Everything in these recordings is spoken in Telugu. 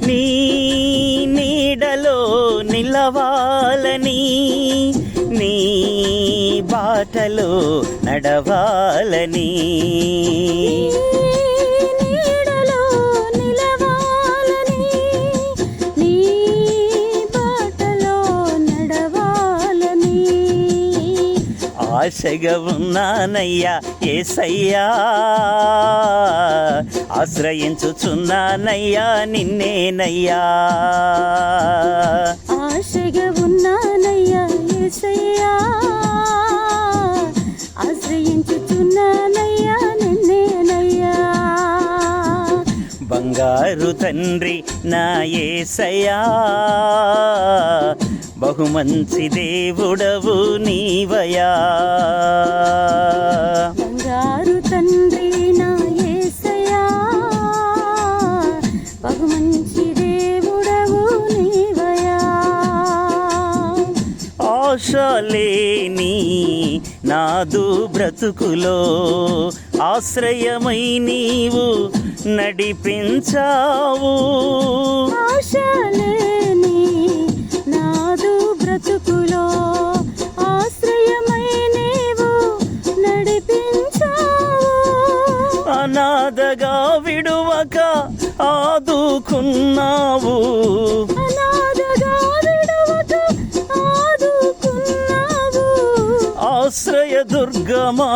నీ నీడలో నిలవాలని, నీ బాటలో నడవాలని, నీడలో నిలవాలని, నీ బాటలో నడవాలని ఆశగా ఉన్నానయ్యా యేసయ్యా, ఆశ్రయించుచున్నానయ్యా నిన్నేనయ్యా. ఆశగా ఉన్నానయ్యా యేసయ్యా, ఆశ్రయించుచున్నానయ్యా నిన్నేనయ్యా. బంగారు తండ్రి నా యేసయ్యా, బహుమంచి దేవుడవు నీవయా. బంగారు తండ్రి నా యేసయ్యా, బహుమంచి దేవుడవు నీవయా. ఆశలేని నాదు బ్రతుకులో ఆశ్రయమై నీవు నడిపించావు. ఆశలేని నాదు బ్రతుకులో ఆశ్రయమై నీవు నడిపించావు. అనాథగా విడువక ఆదుకున్నావు, అనాథగా విడువక ఆదుకున్నావు. ఆశ్రయ దుర్గమా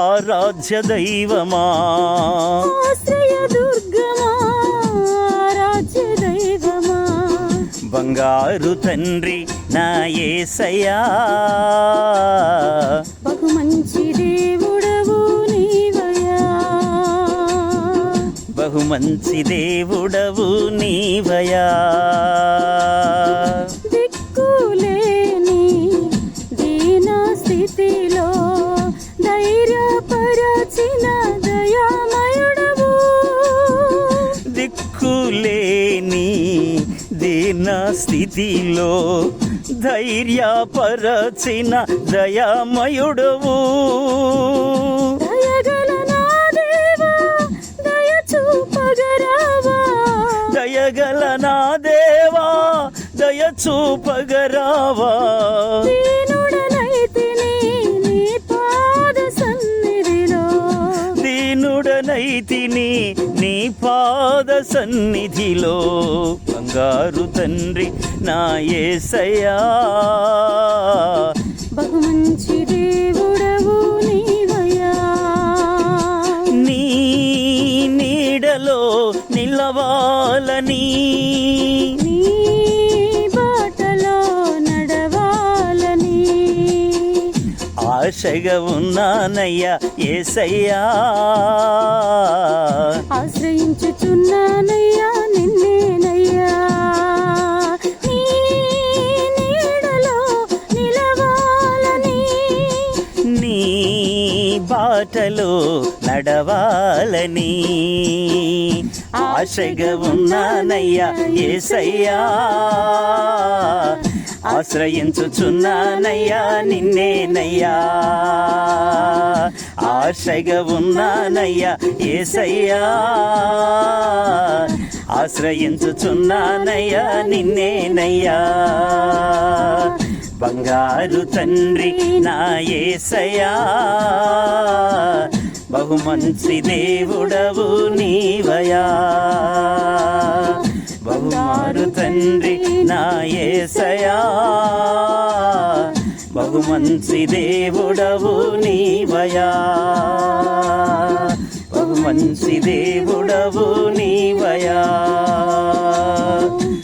ఆరాధ్య దైవమా, ఆశ్రయ దుర్గమా ఆరాధ్య దైవమా. బంగారు తండ్రి నా యేసయ్యా, బహుమంచి దేవుడవు నీవయా. బహుమంచి దేవుడవు నీవయా. దిక్కులేని దీన స్థితిలో ధైర్యపరచిన దయామయుడవు. దిక్కులేని దీన స్థితిలో ధైర్యపరచిన దయామయుడవు. దయగల నా దేవా దయ చూపగరావా, దయగల నా దేవా దయ చూపగరావా. దీనుడనైతిని నీ పాద సన్నిధిలో, దీనుడనైతిని నీ పాద సన్నిధిలో. బంగారు తండ్రి నా యేసయ్యా, బహుమంచి దేవుడవు నీవయా. నీ నీడలో నిలవాలని, నీ బాటలో నడవాలని ఆశగా ఉన్నానయ్యా యేసయ్యా, ఆశ్రయించుచున్నానయ్యా నిన్నేనయ్యా. నీ నీడలో నిలవాలని, నీ బాటలో నడవాలని ఆశగా ఉన్నానయ్యా యేసయ్యా, ఆశ్రయించుచున్నానయ్యా నిన్నేనయ్యా. ఆశగా ఉన్నానయ్యా యేసయ్యా, ఆశ్రయించుచున్నానయ్యా నిన్నేనయ్యా. బంగారు తండ్రి నా యేసయ్యా, బహుమంచి దేవుడవు నీవయా. బంగారు తండ్రి నా యేసయ్యా, బహుమంచి దేవుడవు నీవయా. బహుమంచి దేవుడవు నీవయా.